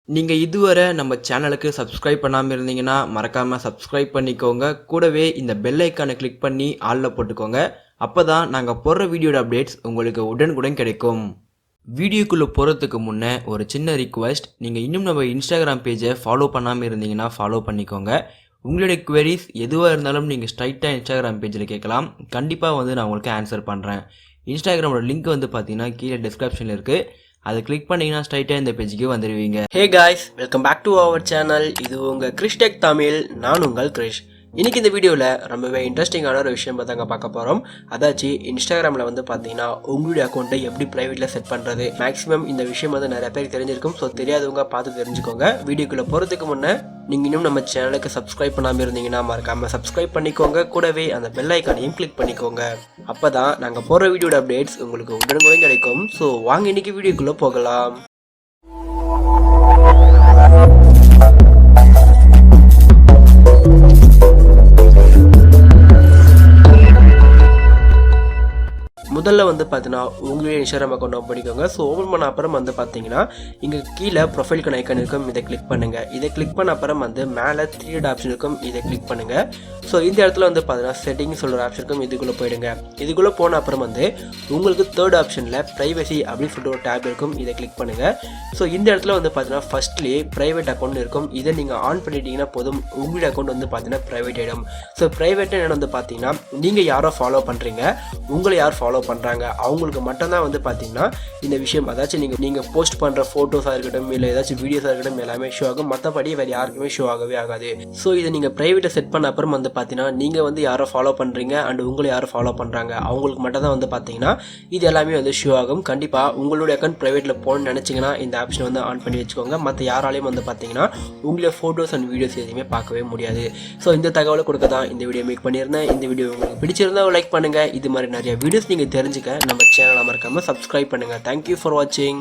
நீங்க இதுவரை நம்ம சேனலுக்கு சப்ஸ்கிரைப் பண்ணாம இருந்தீங்கன்னா மறக்காம சப்ஸ்கிரைப் பண்ணிக்கோங்க. கூடவே இந்த பெல் ஐகானை கிளிக் பண்ணி ஆல்ல போட்டுக்கோங்க. அப்பதான் நாங்க போடுற வீடியோட அப்டேட்ஸ் உங்களுக்கு உடனுக்குடன் கிடைக்கும். வீடியோக்குள்ள போறதுக்கு முன்ன ஒரு சின்ன ரிக்வெஸ்ட், நீங்க இன்னும் நம்ம இன்ஸ்டாகிராம் பேஜை ஃபாலோ பண்ணாம இருந்தீங்கன்னா ஃபாலோ பண்ணிக்கோங்க. உங்களுடைய குவெரிஸ் எதுவாக இருந்தாலும் நீங்கள் ஸ்ட்ரைட்டாக இன்ஸ்டாகிராம் பேஜில் கேட்கலாம். கண்டிப்பாக நான் உங்களுக்கு ஆன்சர் பண்ணுறேன். இன்ஸ்டாகிராமோட லிங்க் பார்த்தீங்கன்னா கீழே டிஸ்கிரிப்ஷனில் இருக்குது. அதை கிளிக் பண்ணிங்கன்னா ஸ்ட்ரைட்டாக இந்த பேஜுக்கு வந்துடுவீங்க. Hey guys, welcome back to our channel. இது உங்கள் கிறிஸ்டெக் தமிழ். நான் உங்கள் கிரிஷ். இன்றைக்கி இந்த வீடியோவில் ரொம்பவே இன்ட்ரெஸ்டிங்கான ஒரு விஷயம் தாங்க பார்க்க போகிறோம். அதாச்சு இன்ஸ்டாகிராமில் பார்த்தீங்கன்னா உங்களுடைய அக்கௌண்ட்டை எப்படி ப்ரைவேட்டில் செட் பண்ணுறது. மேக்ஸிமம் இந்த விஷயம் நிறைய பேருக்கு தெரிஞ்சிருக்கும். ஸோ தெரியாதவங்க பார்த்து தெரிஞ்சுக்கோங்க. வீடியோக்குள்ளே போகிறதுக்கு முன்னே நீங்கள் இன்னும் நம்ம சேனலுக்கு சப்ஸ்கிரைப் பண்ணாமல் இருந்தீங்கன்னா மறக்காமல் சப்ஸ்கிரைப் பண்ணிக்கோங்க. கூடவே அந்த பெல் ஐக்கானையும் கிளிக் பண்ணிக்கோங்க. அப்போ தான் நாங்கள் போகிற வீடியோட அப்டேட்ஸ் உங்களுக்கு உடனுக்குடன் கிடைக்கும். ஸோ வாங்க இன்றைக்கி வீடியோக்குள்ளே போகலாம். முதல்ல பார்த்தீங்கன்னா உங்களுடைய இன்ஸ்டாகிராம் அக்கௌண்ட் ஓப்பன் பண்ணிக்கோங்க. ஸோ ஓப்பன் பண்ண அப்புறம் பார்த்தீங்கன்னா இங்கே கீழே ப்ரொஃபைலுக்கு ஐக்கான் இருக்கும். இதை கிளிக் பண்ணுங்கள். இதை கிளிக் பண்ண அப்புறம் மேலே 3 ஆப்ஷன் இருக்கும். இதை கிளிக் பண்ணுங்கள். ஸோ இந்த இடத்துல பார்த்தீங்கன்னா செட்டிங்ஸ் சொல்கிற ஆப்ஷன் இருக்கும். இதுக்குள்ளே போயிடுங்க. இதுக்குள்ளே போன அப்புறம் உங்களுக்கு 3rd ஆப்ஷனில் ப்ரைவசி அப்படின்னு சொல்லிட்டு ஒரு டேப் இருக்கும். இதை கிளிக் பண்ணுங்கள். ஸோ இந்த இடத்துல பார்த்தீங்கன்னா ஃபர்ஸ்ட்லேயே ப்ரைவேட் அக்கௌண்ட் இருக்கும். இதை நீங்கள் ஆன் பண்ணிட்டீங்கன்னா போதும், உங்களுடைய அக்கௌண்ட் பார்த்தீங்கன்னா ப்ரைவேட் ஆகிடும். ஸோ ப்ரைவேட் என்ன பார்த்தீங்கன்னா நீங்கள் யாரோ ஃபாலோ பண்ணுறீங்க, உங்களை யார் ஃபாலோ பண்ணுறாங்க அவங்களுக்கு மட்டும்தான் பார்த்தீங்கன்னா இந்த விஷயம், அதாச்சும் நீங்கள் போஸ்ட் பண்ணுற ஃபோட்டோஸாக இருக்கட்டும், இல்லை ஏதாச்சும் வீடியோஸாக இருக்கட்டும், எல்லாமே ஷோ ஆகும். மற்றபடி வேறு யாருக்குமே ஷோ ஆகவே ஆகாது. ஸோ இதை நீங்கள் ப்ரைவேட்டை செட் பண்ண அப்புறம் பார்த்தீங்கன்னா நீங்கள் யாரை ஃபாலோ பண்ணுறீங்க அண்ட் உங்களை யாரை ஃபாலோ பண்ணுறாங்க அவங்களுக்கு மட்டும் தான் பார்த்தீங்கன்னா இது எல்லாமே ஷோ ஆகும். கண்டிப்பாக உங்களுடைய அக்கௌண்ட் ப்ரைவேட்டில் போகணும்னு நினச்சிங்கன்னா இந்த ஆப்ஷன் ஆன் பண்ணி வச்சுக்கோங்க. மற்ற யாராலையும் பார்த்தீங்கன்னா உங்களுடைய ஃபோட்டோஸ் அண்ட் வீடியோஸ் எதுவுமே பார்க்கவே முடியாது. ஸோ இந்த தகவலை கொடுக்க தான் இந்த வீடியோ மேக் பண்ணியிருந்தேன். இந்த வீடியோ உங்களுக்கு பிடிச்சிருந்தா லைக் பண்ணுங்கள். இது மாதிரி நிறைய வீடியோஸ் நீங்கள் தெரிஞ்சுக்க நம்ம சேனலை மறக்காமல் சப்ஸ்கிரைப் பண்ணுங்கள். தேங்க்யூ ஃபார் வாட்சிங்.